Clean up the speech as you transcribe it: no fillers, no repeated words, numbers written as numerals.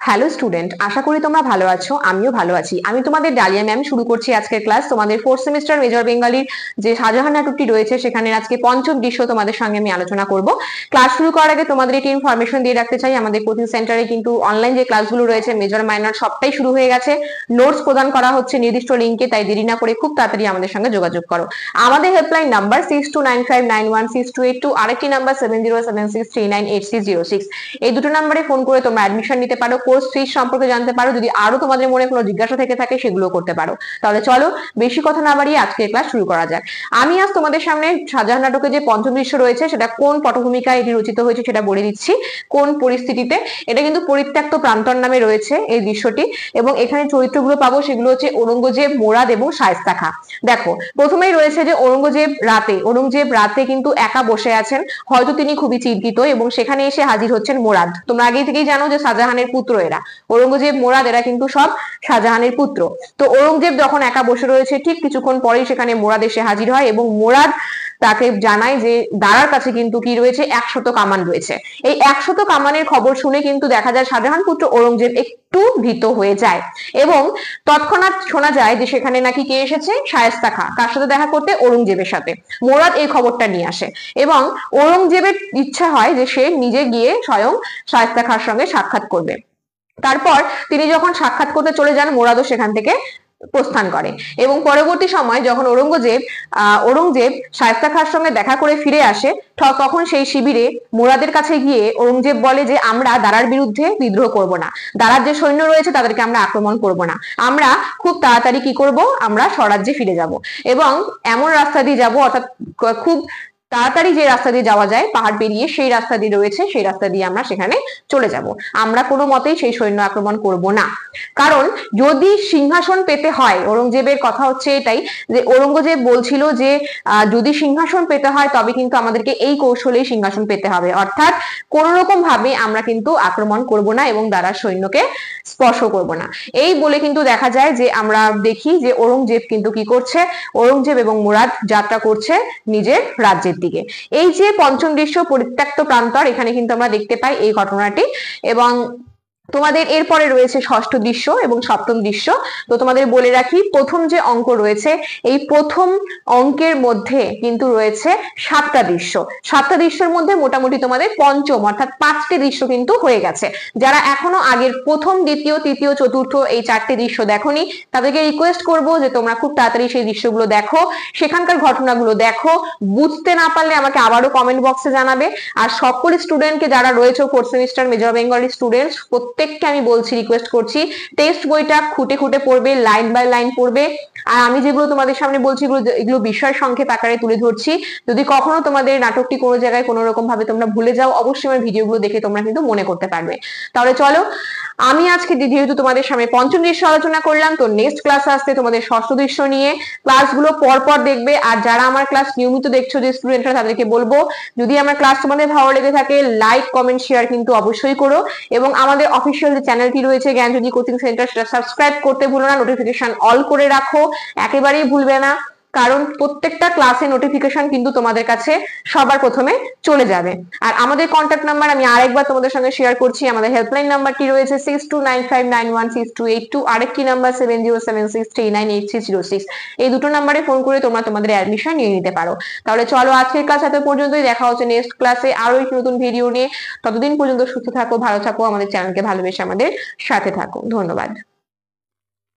Hello student, আশা করি তোমরা ভালো আছো। আমিও ভালো আছি। আমি তোমাদের ডালিয়া ম্যাম। শুরু করছি আজকের ক্লাস। তোমাদের ফোর্থ সেমিস্টার মেজর বেঙ্গলির যে শাহজাহান নাটকটি রয়েছে সেখানে আজকে পঞ্চম দৃশ্য তোমাদের সঙ্গে আমি আলোচনা করব। ক্লাস শুরু করার আগে তোমাদের একটি ইনফরমেশন দিয়ে রাখতে চাই, আমাদের কোচিং সেন্টারে কিন্তু অনলাইন যে ক্লাসগুলো রয়েছে মেজর মাইনর সবটাই শুরু হয়ে গেছে। নোটস প্রদান করা হচ্ছে নির্দিষ্ট লিঙ্কে, তাই দেরি না করে খুব তাড়াতাড়ি আমাদের সঙ্গে যোগাযোগ করো। আমাদের হেল্পলাইন নাম্বার 6295916282, আরেকটি নাম্বার 7076398606। এই দুটো নাম্বারে ফোন করে তোমরা অ্যাডমিশন নিতে পারো, কোর্স ফিস সম্পর্কে জানতে পারো, যদি আরো তোমাদের মনে কোনো জিজ্ঞাসা থেকে থাকে সেগুলো করতে পারো। তাহলে চলো বেশি কথা না বাড়িয়ে আজকে ক্লাস শুরু করা যাক। আমি আজ তোমাদের সামনে শাহজাহান নাটকে যে পঞ্চম দৃশ্য রয়েছে সেটা কোন পটভূমিকায় এটি রচিত হয়েছে সেটা বলে দিচ্ছি, কোন পরিস্থিতিতে। এটা কিন্তু পরিত্যক্ত প্রান্তর নামে রয়েছে এই দৃশ্যটি, এবং এখানে চরিত্রগুলো পাবো সেগুলো হচ্ছে ঔরঙ্গজেব, মোরাদ এবং শায়েস্তা খাঁ। দেখো, প্রথমেই রয়েছে যে ঔরঙ্গজেব রাতে কিন্তু একা বসে আছেন, হয়তো তিনি খুবই চিন্তিত, এবং সেখানে এসে হাজির হচ্ছেন মোরাদ। তোমরা আগে থেকেই জানো যে শাহজাহানের পুত্র এরা, ঔরঙ্গজেব মোরাদ এরা কিন্তু সব শাহজাহানের পুত্র। তো ঔরঙ্গজেব যখন একা বসে রয়েছে, ঠিক কিছুক্ষণ পরেই সেখানে মোরাদ এসে হাজির হয়, এবং মোরাদ তাকে জানায় যে দারার কাছে কিন্তু কি রয়েছে, 100 কামান রয়েছে। এই 100 কামানের খবর শুনে কিন্তু দেখা যায় শাহজাহান পুত্র ঔরঙ্গজেব একটু ভীত হয়ে যায়, এবং তৎক্ষণাৎ শোনা যায় যে সেখানে নাকি কে এসেছে, শায়েস্তা খাঁ। কার সাথে দেখা করতে? ঔরঙ্গজেবের সাথে। মোরাদ এই খবরটা নিয়ে আসে, এবং ঔরঙ্গজেবের ইচ্ছা হয় যে সে নিজে গিয়ে স্বয়ং শায়েস্তা খাঁর সঙ্গে সাক্ষাৎ করবে। তারপর তিনি যখন সাক্ষাৎ করতে চলে যান, মোরাদও সেখান থেকে প্রস্থান করে, এবং পরবর্তী সময় যখন ঔরঙ্গজেব শায়েস্তা খাঁর সঙ্গে দেখা করে ফিরে আসে, তখন সেই শিবিরে মোরাদের কাছে গিয়ে ঔরঙ্গজেব বলে যে আমরা দারার বিরুদ্ধে বিদ্রোহ করব না, দারার যে সৈন্য রয়েছে তাদেরকে আমরা আক্রমণ করব না, আমরা খুব তাড়াতাড়ি কি করব, আমরা স্বরাজ্যে ফিরে যাব, এবং এমন রাস্তা দিয়ে যাব, অর্থাৎ খুব তাড়াতাড়ি যে রাস্তা দিয়ে যাওয়া যায় পাহাড় পেরিয়ে, সেই রাস্তা দিয়ে রয়েছে, সেই রাস্তা দিয়ে আমরা সেখানে চলে যাব। আমরা কোনো মতেই সেই সৈন্য আক্রমণ করব না। কারণ যদি সিংহাসন পেতে হয়, ঔরঙ্গজেবের কথা হচ্ছে এটাই, যে ঔরঙ্গজেব বলছিল যে যদি সিংহাসন পেতে হয় তবে কিন্তু আমাদেরকে এই কৌশলেই সিংহাসন পেতে হবে, অর্থাৎ কোন রকম ভাবে আমরা কিন্তু আক্রমণ করব না এবং দারার সৈন্যকে স্পর্শ করব না। এই বলে কিন্তু দেখা যায় যে আমরা দেখি যে ঔরঙ্গজেব কিন্তু কি করছে, ঔরঙ্গজেব এবং মুরাদ যাত্রা করছে নিজের রাজ্যের দিকে। এই যে পঞ্চম দৃশ্য পরিত্যক্ত প্রান্তর, এখানে কিন্তু আমরা দেখতে পাই এই ঘটনাটি। এবং তোমাদের এরপরে রয়েছে ষষ্ঠ দৃশ্য এবং সপ্তম দৃশ্য। তো তোমাদের বলে রাখি, প্রথম যে অঙ্ক রয়েছে, এই প্রথম অঙ্কের মধ্যে কিন্তু রয়েছে 7টা দৃশ্য। 7টা দৃশ্যের মধ্যে মোটামুটি তোমাদের পঞ্চম অর্থাৎ 5টি দৃশ্য কিন্তু হয়ে গেছে। যারা এখনো আগের প্রথম, দ্বিতীয়, তৃতীয়, চতুর্থ এই 4টি দৃশ্য দেখোনি, তাদেরকে রিকোয়েস্ট করব যে তোমরা খুব তাড়াতাড়ি সেই দৃশ্যগুলো দেখো, সেখানকার ঘটনাগুলো দেখো। বুঝতে না পারলে আমাকে আবারও কমেন্ট বক্সে জানাবে। আর সকল স্টুডেন্টকে, যারা রয়েছে fourth semester major Bengali students, প্রত্যেককে আমি বলছি, রিকোয়েস্ট করছি, টেক্সট বইটা খুঁটে খুঁটে পড়বে, লাইন বাই লাইন পড়বে। আর আমি যেগুলো তোমাদের সামনে বলছি এগুলো বিষয় সংক্ষেপ আকারে তুলে ধরছি। যদি কখনো তোমাদের নাটকটি কোনো জায়গায় কোনো রকম ভাবে তোমরা ভুলে যাও, অবশ্যই আমার ভিডিওগুলো দেখে তোমরা কিন্তু মনে করতে পারবে। তাহলে চলো, আমি আজকে যেহেতু তোমাদের সামনে পঞ্চম দৃশ্য আলোচনা করলাম, তো নেক্সট ক্লাস আসতে তোমাদের ষষ্ঠ দৃশ্য নিয়ে। ক্লাসগুলো পরপর দেখবে। আর যারা আমার ক্লাস নিয়মিত দেখছো যে স্টুডেন্টরা, তাদেরকে বলবো যদি আমার ক্লাস তোমাদের ভালো লেগে থাকে, লাইক, কমেন্ট, শেয়ার কিন্তু অবশ্যই করো, এবং আমাদের অফিসিয়াল যে চ্যানেলটি রয়েছে জ্ঞানজ্যোতি কোচিং সেন্টার, সেটা সাবস্ক্রাইব করতে ভুলো না, নোটিফিকেশন অল করে রাখো, একেবারেই ভুলবে না। কারণ প্রত্যেকটা ক্লাসে নোটিফিকেশন কিন্তু তোমাদের কাছে সবার প্রথমে চলে যাবে। আর আমাদের কন্ট্যাক্ট নাম্বার আমি আরেকবার তোমাদের সঙ্গে শেয়ার করছি। আমাদের হেল্পলাইন নাম্বারটি রয়েছে 6295916282, আরেকটি নাম্বার 7076398606। এই দুটো নাম্বারে ফোন করে তোমরা তোমাদের অ্যাডমিশন নিয়ে নিতে পারো। তাহলে চলো, আজকের ক্লাস এত পর্যন্তই। দেখা হচ্ছে নেক্সট ক্লাসে আরো একটি নতুন ভিডিও নিয়ে। ততদিন পর্যন্ত সুস্থ থাকো, ভালো থাকো, আমাদের চ্যানেলকে ভালোবেসে আমাদের সাথে থাকো। ধন্যবাদ।